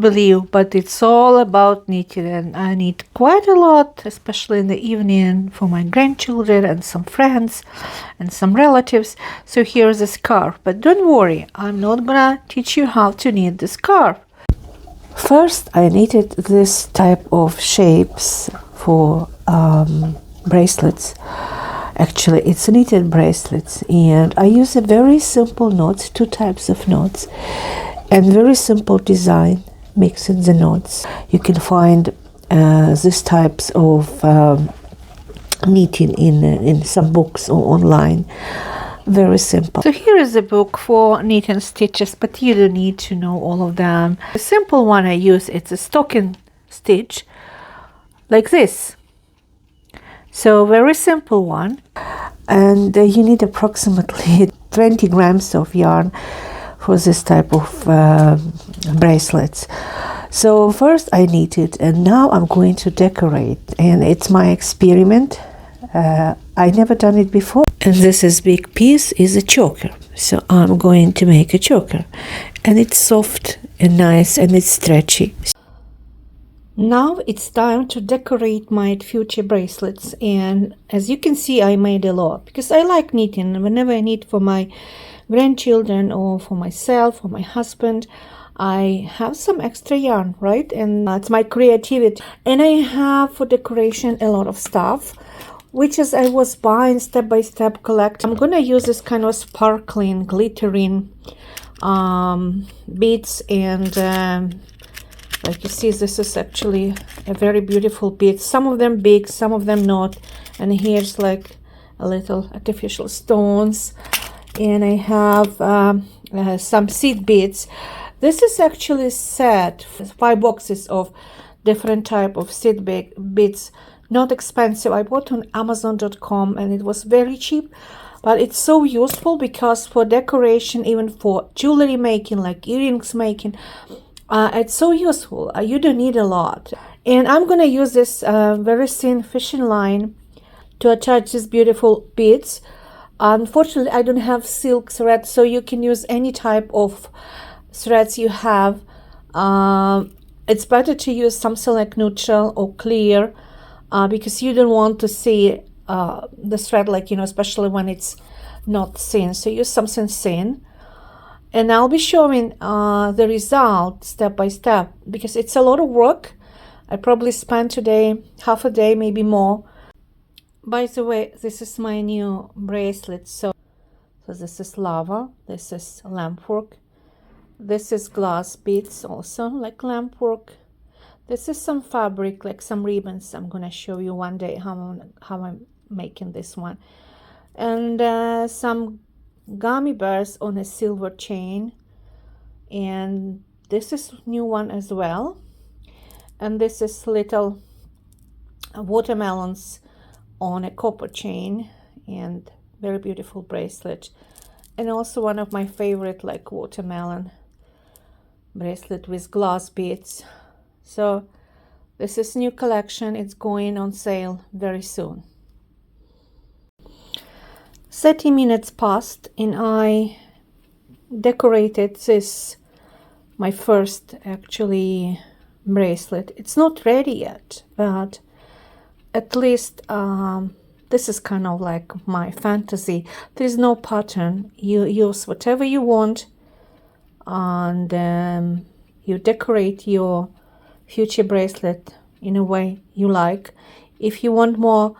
believe, but it's all about knitting, and I knit quite a lot, especially in the evening for my grandchildren and some friends and some relatives. So here's a scarf, but don't worry, I'm not gonna teach you how to knit the scarf. First, I knitted this type of shapes for bracelets. Actually, it's knitted bracelets, and I use a very simple knots, 2 types of knots, and very simple design mixing the knots. You can find these types of knitting in some books or online. Very simple. So here is a book for knitting stitches, but you don't need to know all of them. The simple one I use, it's a stocking stitch like this. So very simple one, and you need approximately 20 grams of yarn for this type of bracelets. So first I knitted, and now I'm going to decorate, and it's my experiment. I never done it before. And this big piece is a choker, so I'm going to make a choker, and it's soft and nice and it's stretchy. Now it's time to decorate my future bracelets, and as you can see, I made a lot because I like knitting. Whenever I knit for my grandchildren or for myself or my husband, I have some extra yarn, right? And it's my creativity. And I have for decoration a lot of stuff, which is I was buying step by step collect. I'm gonna use this kind of sparkling, glittering beads, and like you see, this is actually a very beautiful bead. Some of them big, some of them not. And here's like a little artificial stones. And I have some seed beads. This is actually set 5 boxes of different type of seed beads. Not expensive. I bought on Amazon.com, and it was very cheap. But it's so useful because for decoration, even for jewelry making, like earrings making, it's so useful. You don't need a lot. And I'm gonna use this very thin fishing line to attach these beautiful beads. Unfortunately, I don't have silk thread, so you can use any type of threads you have. It's better to use something like neutral or clear, because you don't want to see the thread, like, you know, especially when it's not thin. So use something thin. And I'll be showing the result step by step because it's a lot of work. I probably spent today half a day, maybe more. By the way, this is my new bracelet. So this is lava, this is lamp work, this is glass beads also like lamp work. This is some fabric, like some ribbons. I'm gonna show you one day how I'm making this one. And some gummy bears on a silver chain, and this is new one as well. And this is little watermelons on a copper chain, and very beautiful bracelet. And also one of my favorite, like watermelon bracelet with glass beads. So this is new collection. It's going on sale very soon. 30 minutes passed, and I decorated this, my first actually bracelet. It's not ready yet, but at least this is kind of like my fantasy. There's no pattern. You use whatever you want, and you decorate your future bracelet in a way you like. If you want more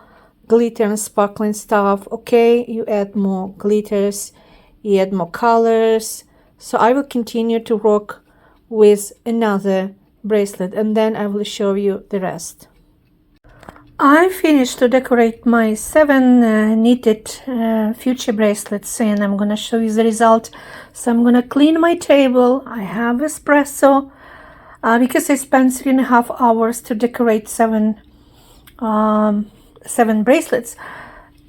glitter and sparkling stuff, okay, you add more glitters, you add more colors. So I will continue to work with another bracelet, and then I will show you the rest. I finished to decorate my 7 knitted future bracelets, and I'm gonna show you the result. So I'm gonna clean my table. I have espresso because I spent 3.5 hours to decorate 7 bracelets,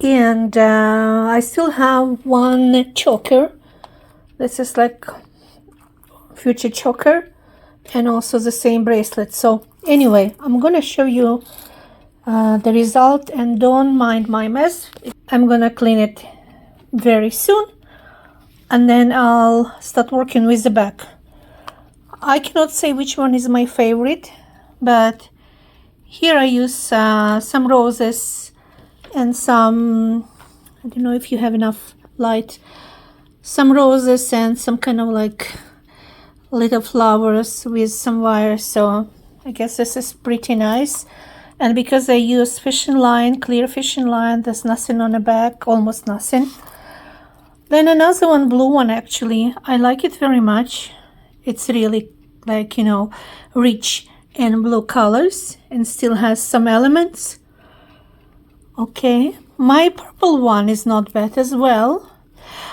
and I still have 1 choker. This is like future choker, and also the same bracelet. So anyway, I'm gonna show you the result, and don't mind my mess. I'm gonna clean it very soon, and then I'll start working with the back. I cannot say which one is my favorite, but here I use some roses and some, I don't know if you have enough light, some roses and some kind of like little flowers with some wires. So I guess this is pretty nice. And because I use fishing line, clear fishing line, there's nothing on the back, almost nothing. Then another one, blue one actually. I like it very much. It's really like, you know, rich in blue colors and still has some elements. Okay, my purple one is not bad as well.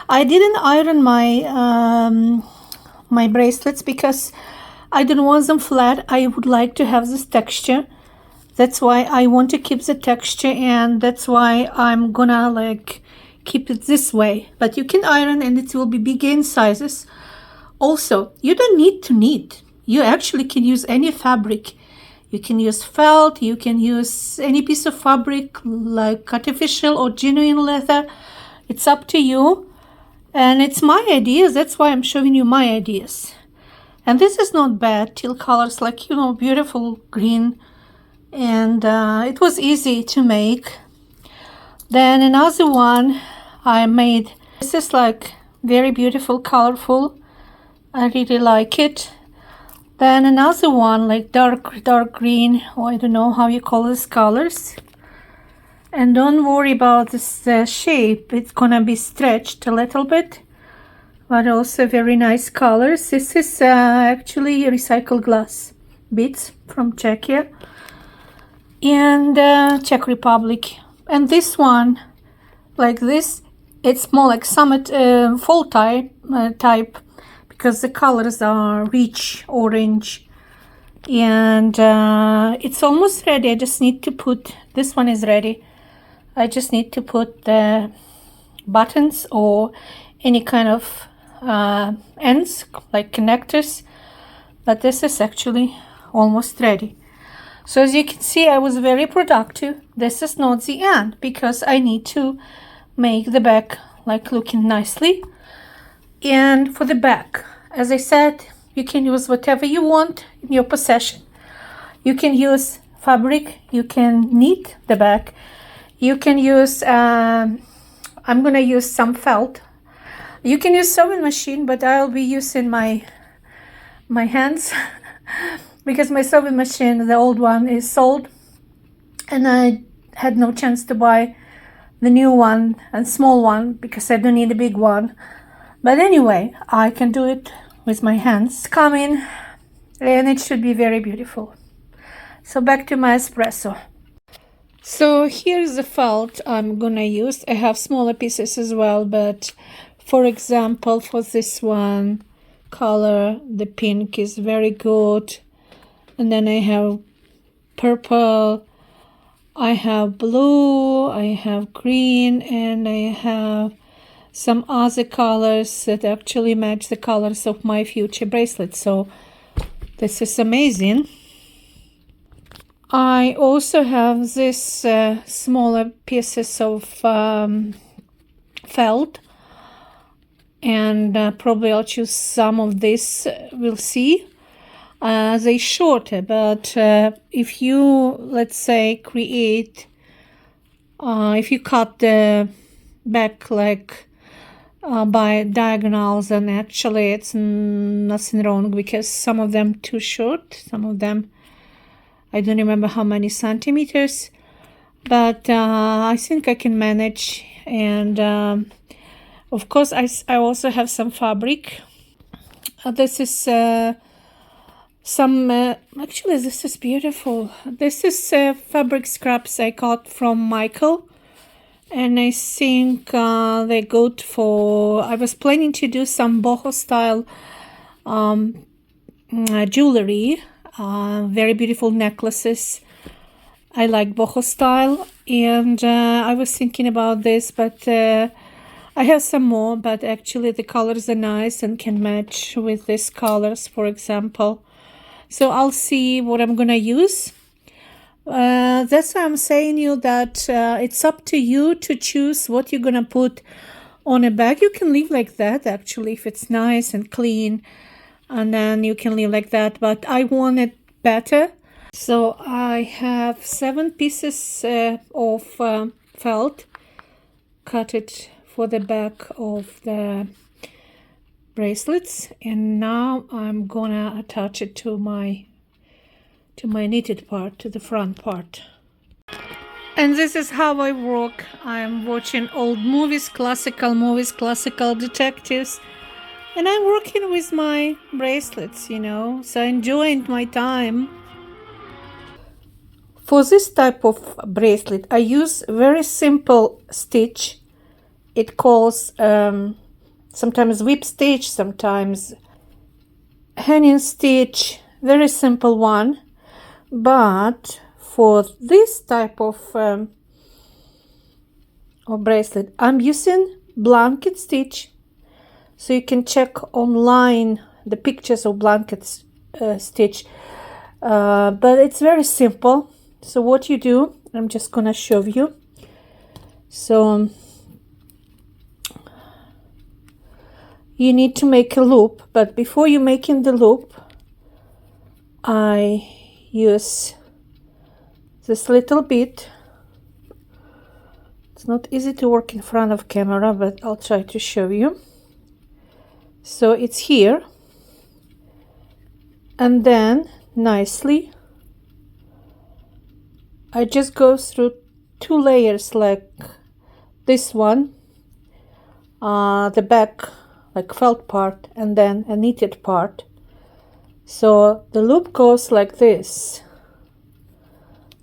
I didn't iron my my bracelets because I don't want them flat. I would like to have this texture. That's why I want to keep the texture, and that's why I'm gonna like keep it this way. But you can iron and it will be bigger in sizes. Also, you don't need to knit. You actually can use any fabric. You can use felt, you can use any piece of fabric like artificial or genuine leather. It's up to you. And it's my ideas, that's why I'm showing you my ideas. And this is not bad, teal colors, like, you know, beautiful green. And it was easy to make. Then another one I made, this is like very beautiful, colorful. I really like it. Then another one like dark green, or I don't know how you call these colors. And don't worry about this shape, it's gonna be stretched a little bit, but also very nice colors. This is actually recycled glass beads from Czechia and Czech Republic. And this one, like this, it's more like summit fall type because the colors are rich orange. And it's almost ready. I just need to put, this one is ready. I just need to put the buttons or any kind of ends like connectors, but this is actually almost ready. So as you can see, I was very productive. This is not the end because I need to make the back like looking nicely. And for the back, as I said, you can use whatever you want in your possession. You can use fabric, you can knit the back, you can use, I'm gonna use some felt. You can use sewing machine, but I'll be using my hands because my sewing machine, the old one, is sold and I had no chance to buy the new one and small one because I don't need a big one. But anyway, I can do it with my hands. Coming, and it should be very beautiful. So back to my espresso. So here's the felt I'm gonna use. I have smaller pieces as well, but for example, for this one color, the pink is very good. And then I have purple, I have blue, I have green, and I have some other colors that actually match the colors of my future bracelet. So this is amazing. I also have this smaller pieces of felt, and probably I'll choose some of this. We'll see. They're shorter, but if you, let's say, create, if you cut the back like by diagonals, and actually it's nothing wrong because some of them too short, some of them I don't remember how many centimeters, but I think I can manage. And of course I also have some fabric. This is some actually this is beautiful. This is fabric scraps I got from Michael, and I think they're good for, I was planning to do some boho style jewelry, very beautiful necklaces. I like boho style, and I was thinking about this, but I have some more, but actually the colors are nice and can match with these colors, for example. So I'll see what I'm gonna use. That's why I'm saying you that it's up to you to choose what you're gonna put on a bag. You can leave like that actually if it's nice and clean, and then you can leave like that, but I want it better. So I have 7 pieces of felt, cut it for the back of the bracelets, and now I'm gonna attach it to my knitted part, to the front part. And this is how I work. I'm watching old movies, classical detectives, and I'm working with my bracelets, you know, so enjoying my time. For this type of bracelet, I use very simple stitch. It calls sometimes whip stitch, sometimes hanging stitch, very simple one. But for this type of bracelet, I'm using blanket stitch. So you can check online the pictures of blanket stitch, but it's very simple. So what you do, I'm just gonna show you. So you need to make a loop, but before you making the loop, I use this little bit. It's not easy to work in front of camera, but I'll try to show you. So it's here, and then nicely I just go through 2 layers like this one, the back like felt part, and then a knitted part. So the loop goes like this,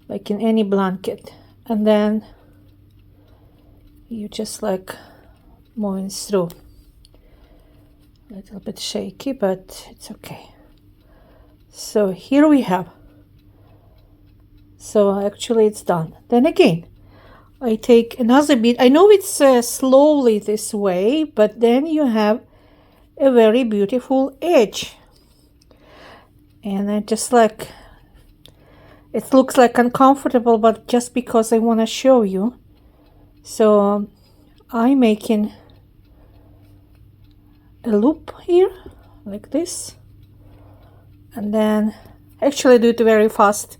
like in any blanket, and then you just like moving through. A little bit shaky, but it's okay. So here we have. So actually it's done. Then again, I take another bit. I know it's slowly this way, but then you have a very beautiful edge. And I just like, it looks like uncomfortable, but just because I want to show you. So I'm making a loop here like this, and then actually do it very fast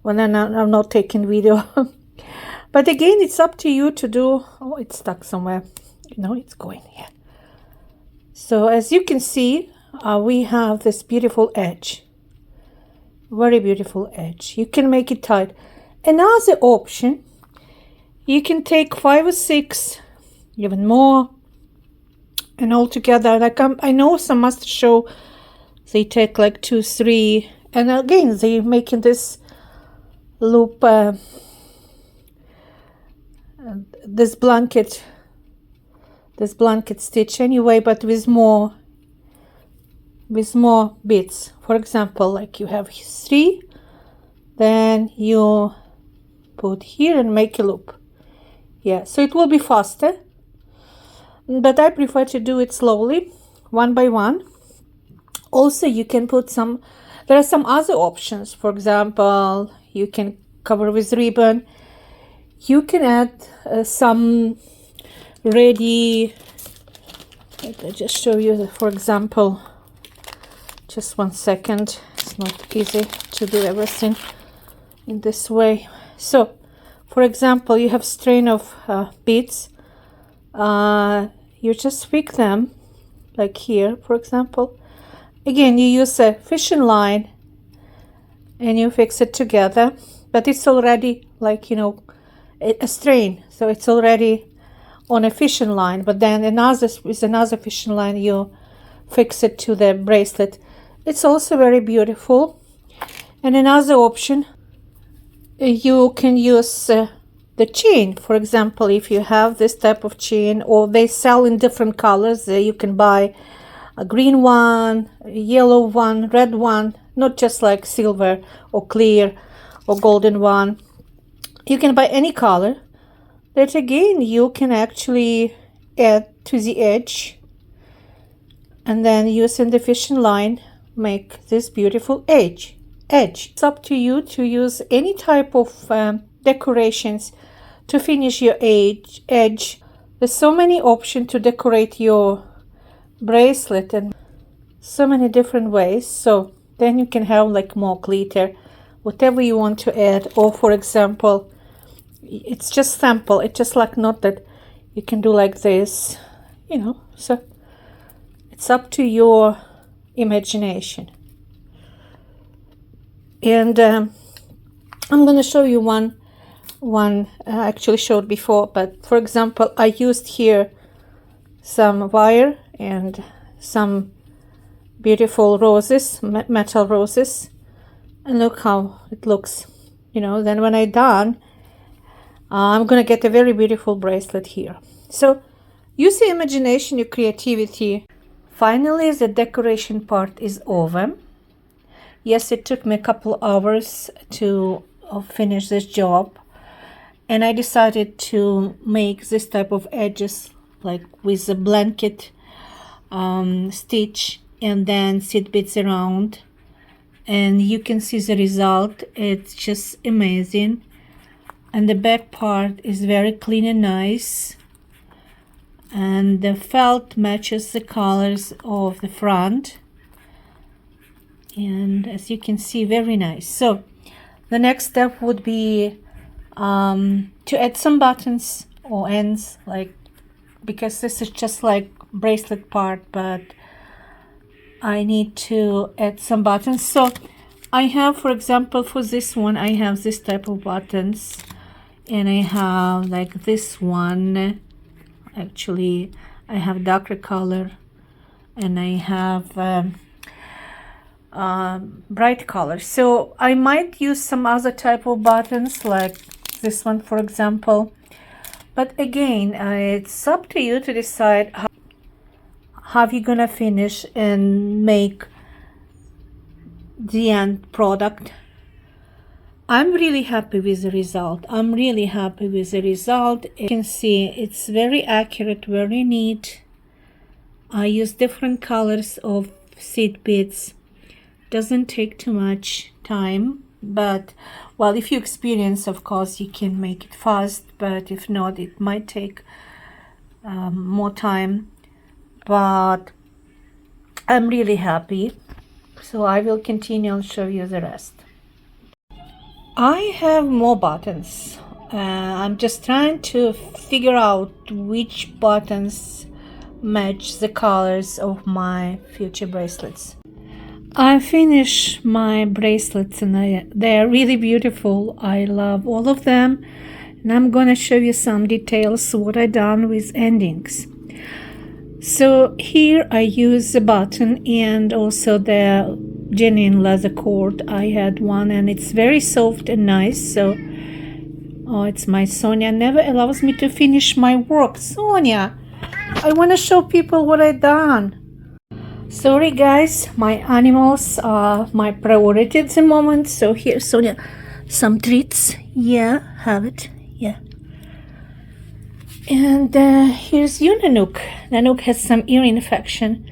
when I'm not taking video. But again, it's up to you to do. Oh, it's stuck somewhere, you know, it's going here. So as you can see, we have this beautiful edge, very beautiful edge. You can make it tight. Another option, you can take 5 or 6, even more, and all together, like I know some master show, they take like 2, 3, and again they're making this loop, this blanket stitch anyway, but with more bits. For example, like you have 3, then you put here and make a loop. Yeah, so it will be faster, but I prefer to do it slowly, one by one. Also, you can put there are some other options. For example, you can cover with ribbon. You can add some ready, let me just show you, for example, just 1 second. It's not easy to do everything in this way. So, for example, you have strain of beads. You just pick them, like here, for example. Again, you use a fishing line and you fix it together, but it's already like, you know, a strain, so it's already on a fishing line. But then with another fishing line, you fix it to the bracelet. It's also very beautiful. And another option, you can use the chain. For example, if you have this type of chain, or they sell in different colors, you can buy a green one, a yellow one, red one, not just like silver or clear or golden one. You can buy any color that again you can actually add to the edge, and then using the fishing line make this beautiful edge. It's up to you to use any type of decorations to finish your edge. There's so many options to decorate your bracelet, and so many different ways. So then you can have like more glitter, whatever you want to add. Or for example, it's just sample, it's just like not that you can do like this, you know. So it's up to your imagination. And I'm going to show you one I actually showed before, but for example, I used here some wire and some beautiful roses, metal roses, and look how it looks, you know. Then when I'm done, I'm gonna get a very beautiful bracelet here. So use your imagination, your creativity. Finally, the decoration part is over. Yes, it took me a couple hours to finish this job, and I decided to make this type of edges like with a blanket stitch and then seed beads around, and you can see the result. It's just amazing, and the back part is very clean and nice, and the felt matches the colors of the front, and as you can see, very nice. So the next step would be to add some buttons or ends, like, because this is just like bracelet part, but I need to add some buttons. So I have, for example, for this one, I have this type of buttons, and I have like this one. Actually, I have darker color, and I have bright color. So I might use some other type of buttons like this one, for example. But again, it's up to you to decide how you're gonna finish and make the end product. I'm really happy with the result. You can see it's very accurate, very neat. I use different colors of seed beads. Doesn't take too much time, but well, if you experience, of course, you can make it fast, but if not, it might take more time. But I'm really happy, so I will continue and show you the rest. I have more buttons. I'm just trying to figure out which buttons match the colors of my future bracelets. I finished my bracelets, and they're really beautiful. I love all of them, and I'm gonna show you some details what I done with endings. So here I use the button and also the genuine leather cord. I had one, and it's very soft and nice. So it's my Sonia never allows me to finish my work. Sonia, I want to show people what I done. Sorry guys, my animals are my priority at the moment. So here, Sonia, some treats. Yeah, have it. Yeah. And here's you, Nanook. Nanook has some ear infection.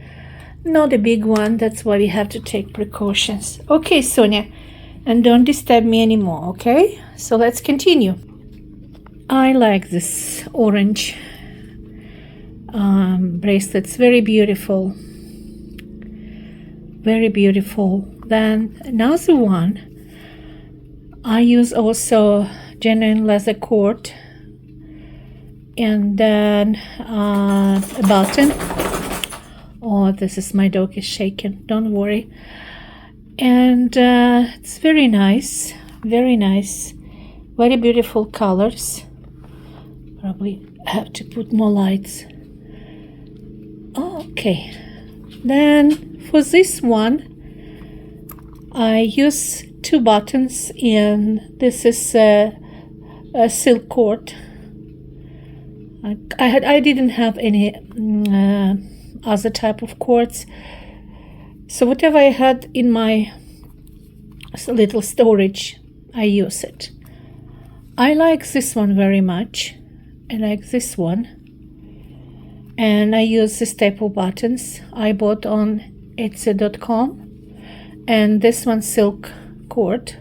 Not a big one, that's why we have to take precautions. Okay, Sonia, and don't disturb me anymore, okay? So let's continue. I like this orange bracelets, very beautiful. Very beautiful. Then another one, I use also genuine leather cord, and then a button. Oh, this is my dog is shaking, don't worry. And it's very nice, very nice, very beautiful colors. Probably have to put more lights. Okay, then for this one I use two buttons, and this is a silk cord. I didn't have any other type of cords, so whatever I had in my little storage, I use it. I like this one very much. I like this one, and I use this type of buttons I bought on Etsy.com, and this one silk cord.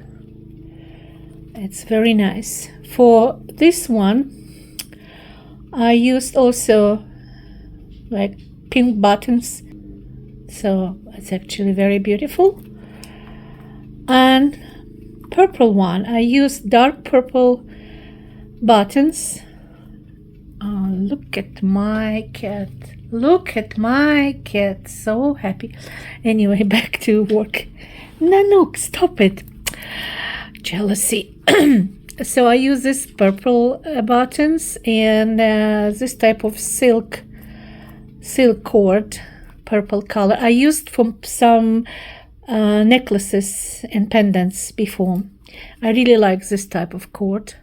It's very nice. For this one I used also like pink buttons. so it's actually very beautiful. And purple one, I used dark purple buttons. Look at my cat. Look at my cat. So happy. Anyway, back to work. Nanook, stop it. Jealousy. So I use this purple buttons and this type of silk cord, purple color. I used for some necklaces and pendants before. I really like this type of cord,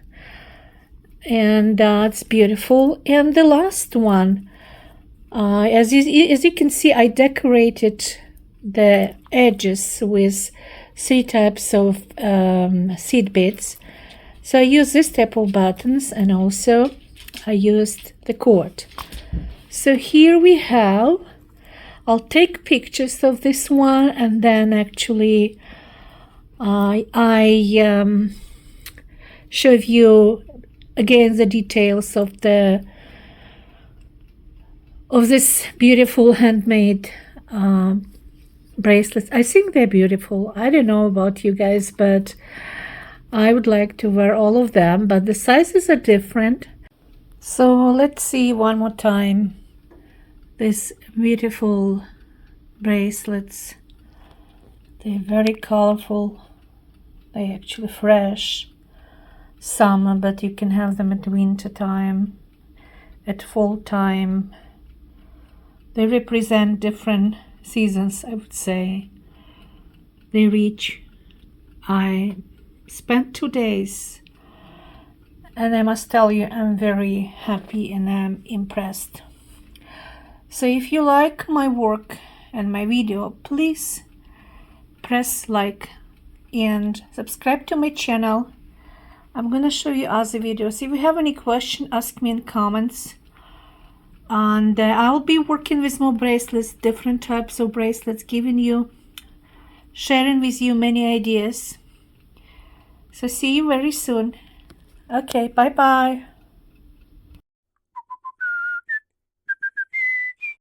and it's beautiful. And the last one, as you can see, I decorated the edges with 3 types of seed beads. So I use this type of buttons, and also I used the cord. So here we have, I'll take pictures of this one, and then actually I show you again the details of this beautiful handmade bracelets. I think they're beautiful. I don't know about you guys, but I would like to wear all of them, but the sizes are different. So let's see one more time these beautiful bracelets. They're very colorful. They're actually fresh summer, but you can have them at winter time, at fall time. They represent different seasons, I would say. They reach. I spent 2 days, and I must tell you, I'm very happy and I'm impressed. So if you like my work and my video, please press like and subscribe to my channel. I'm gonna show you other videos. If you have any question, ask me in comments. And I'll be working with more bracelets, different types of bracelets, sharing with you many ideas. So see you very soon. Okay, bye-bye.